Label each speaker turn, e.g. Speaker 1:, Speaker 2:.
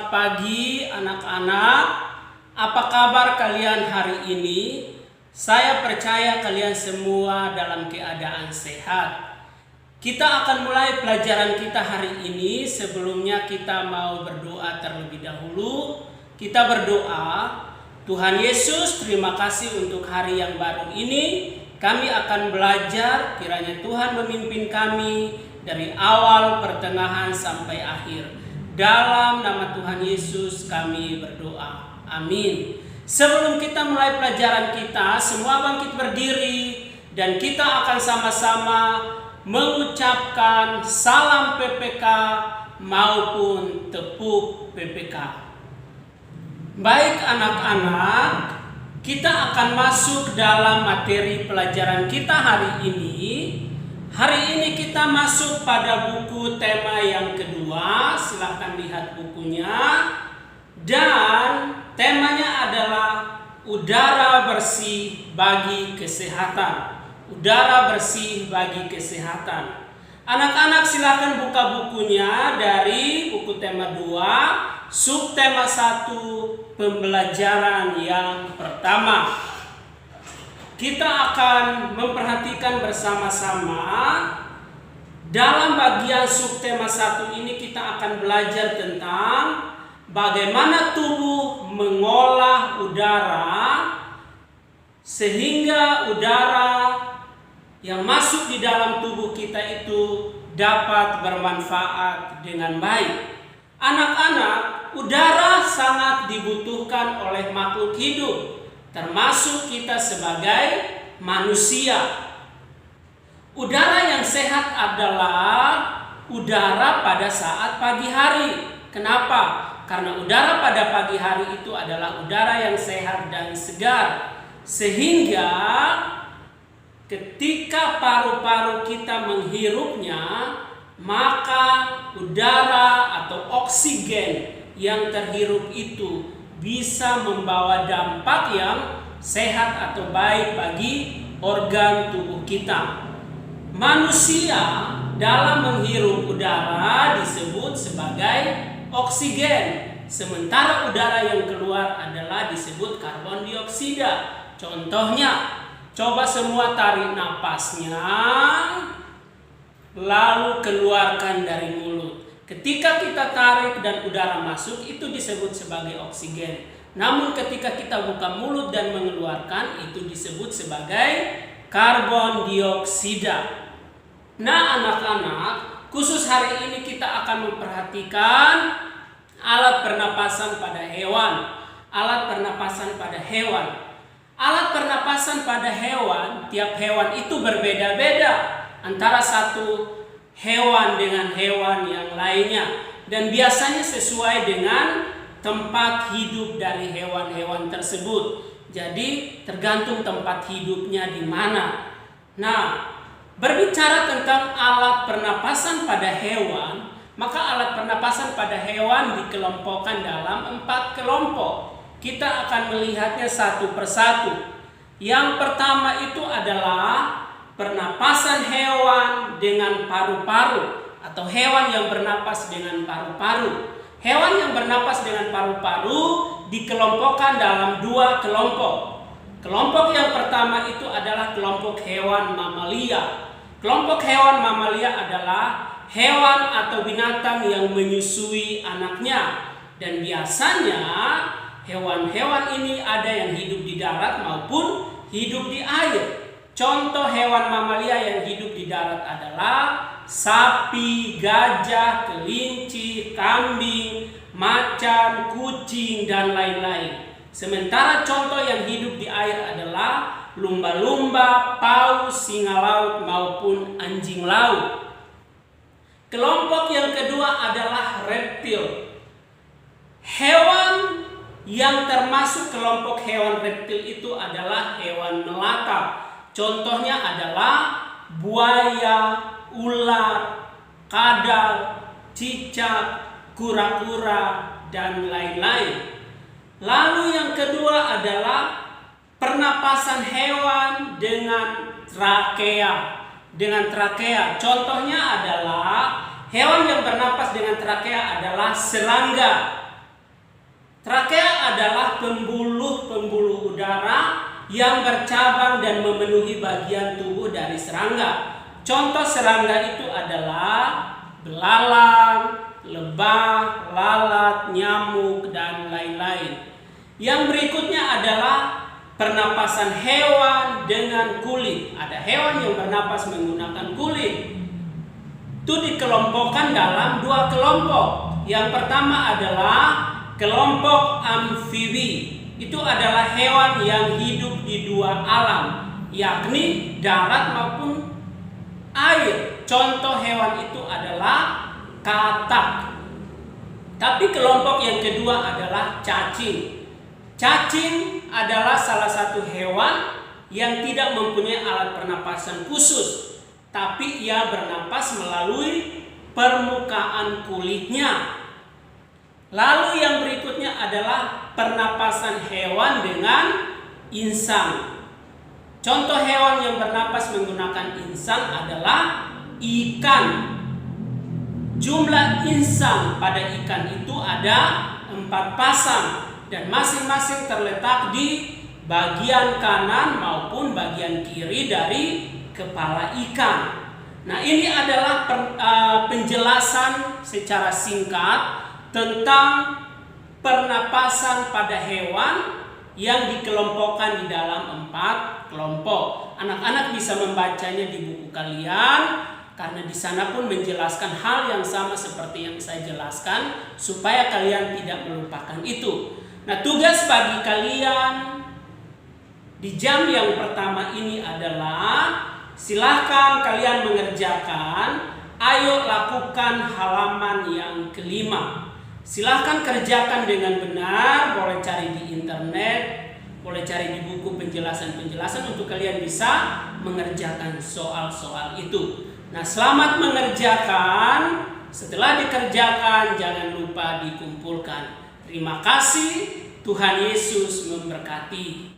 Speaker 1: Selamat pagi anak-anak. Apa kabar kalian hari ini? Saya percaya kalian semua dalam keadaan sehat. Kita akan mulai pelajaran kita hari ini. Sebelumnya kita mau berdoa terlebih dahulu. Kita berdoa, Tuhan Yesus, terima kasih untuk hari yang baru ini. Kami akan belajar, kiranya Tuhan memimpin kami dari awal, pertengahan, sampai akhir. Dalam nama Tuhan Yesus kami berdoa. Amin. Sebelum kita mulai pelajaran kita, semua bangkit berdiri dan kita akan sama-sama mengucapkan salam PPK maupun tepuk PPK. Baik anak-anak, kita akan masuk dalam materi pelajaran kita hari ini. Hari ini kita masuk pada buku tema yang kedua. Silahkan lihat bukunya. Dan temanya adalah udara bersih bagi kesehatan. Udara bersih bagi kesehatan. Anak-anak silahkan buka bukunya dari buku tema 2, subtema 1, pembelajaran yang pertama. Kita akan memperhatikan bersama-sama. Dalam bagian subtema 1 ini kita akan belajar tentang bagaimana tubuh mengolah udara sehingga udara yang masuk di dalam tubuh kita itu dapat bermanfaat dengan baik. Anak-anak, udara sangat dibutuhkan oleh makhluk hidup, termasuk kita sebagai manusia. Udara yang sehat adalah udara pada saat pagi hari. Kenapa? Karena udara pada pagi hari itu adalah udara yang sehat dan segar. Sehingga ketika paru-paru kita menghirupnya, maka udara atau oksigen yang terhirup itu bisa membawa dampak yang sehat atau baik bagi organ tubuh kita. Manusia dalam menghirup udara disebut sebagai oksigen, sementara udara yang keluar adalah disebut karbon dioksida. Contohnya, coba semua tarik napasnya, lalu keluarkan dari mulut. Ketika kita tarik dan udara masuk, itu disebut sebagai oksigen. Namun ketika kita buka mulut dan mengeluarkan, itu disebut sebagai karbon dioksida. Nah anak-anak, khusus hari ini kita akan memperhatikan alat pernapasan pada hewan. Alat pernapasan pada hewan. Alat pernapasan pada hewan, tiap hewan itu berbeda-beda antara satu hewan dengan hewan yang lainnya, dan biasanya sesuai dengan tempat hidup dari hewan-hewan tersebut. Jadi tergantung tempat hidupnya di mana. Nah, berbicara tentang alat pernapasan pada hewan, maka alat pernapasan pada hewan dikelompokkan dalam 4 kelompok. Kita akan melihatnya satu persatu. Yang pertama itu adalah pernapasan hewan dengan paru-paru atau hewan yang bernapas dengan paru-paru. Hewan yang bernapas dengan paru-paru dikelompokkan dalam 2 kelompok. Kelompok yang pertama itu adalah kelompok hewan mamalia. Kelompok hewan mamalia adalah hewan atau binatang yang menyusui anaknya. Dan biasanya hewan-hewan ini ada yang hidup di darat maupun hidup di air. Contoh hewan mamalia yang hidup di darat adalah sapi, gajah, kelinci, kambing, macan, kucing, dan lain-lain. Sementara contoh yang hidup di air adalah lumba-lumba, paus, singa laut, maupun anjing laut. Kelompok yang kedua adalah reptil. Hewan yang termasuk kelompok hewan reptil itu adalah hewan melata. Contohnya adalah buaya, ular, kadal, cicak, kura-kura, dan lain-lain. Lalu yang kedua adalah pernapasan hewan dengan trakea. Contohnya adalah hewan yang bernapas dengan trakea adalah serangga. Trakea adalah pembuluh-pembuluh udara yang bercabang dan memenuhi bagian tubuh dari serangga. Contoh serangga itu adalah belalang, lebah, lalat, nyamuk, dan lain-lain. Yang berikutnya adalah pernapasan hewan dengan kulit. Ada hewan yang bernapas menggunakan kulit. Itu dikelompokkan dalam 2 kelompok. Yang pertama adalah kelompok amfibi. Itu adalah hewan yang hidup di 2 alam, yakni darat maupun air. Contoh hewan itu adalah katak. Tapi kelompok yang kedua adalah cacing. Cacing adalah salah satu hewan yang tidak mempunyai alat pernapasan khusus, tapi ia bernapas melalui permukaan kulitnya. Lalu yang berikutnya adalah pernapasan hewan dengan insang. Contoh hewan yang bernapas menggunakan insang adalah ikan. Jumlah insang pada ikan itu ada 4 pasang dan masing-masing terletak di bagian kanan maupun bagian kiri dari kepala ikan. Nah, ini adalah penjelasan secara singkat tentang pernapasan pada hewan yang dikelompokkan di dalam 4 kelompok. Anak-anak bisa membacanya di buku kalian, karena di sana pun menjelaskan hal yang sama seperti yang saya jelaskan supaya kalian tidak melupakan itu. Nah, tugas bagi kalian di jam yang pertama ini adalah silahkan kalian mengerjakan. Ayo lakukan halaman yang kelima. Silahkan kerjakan dengan benar, boleh cari di internet, boleh cari di buku penjelasan-penjelasan untuk kalian bisa mengerjakan soal-soal itu. Nah, selamat mengerjakan. Setelah dikerjakan, jangan lupa dikumpulkan. Terima kasih, Tuhan Yesus memberkati.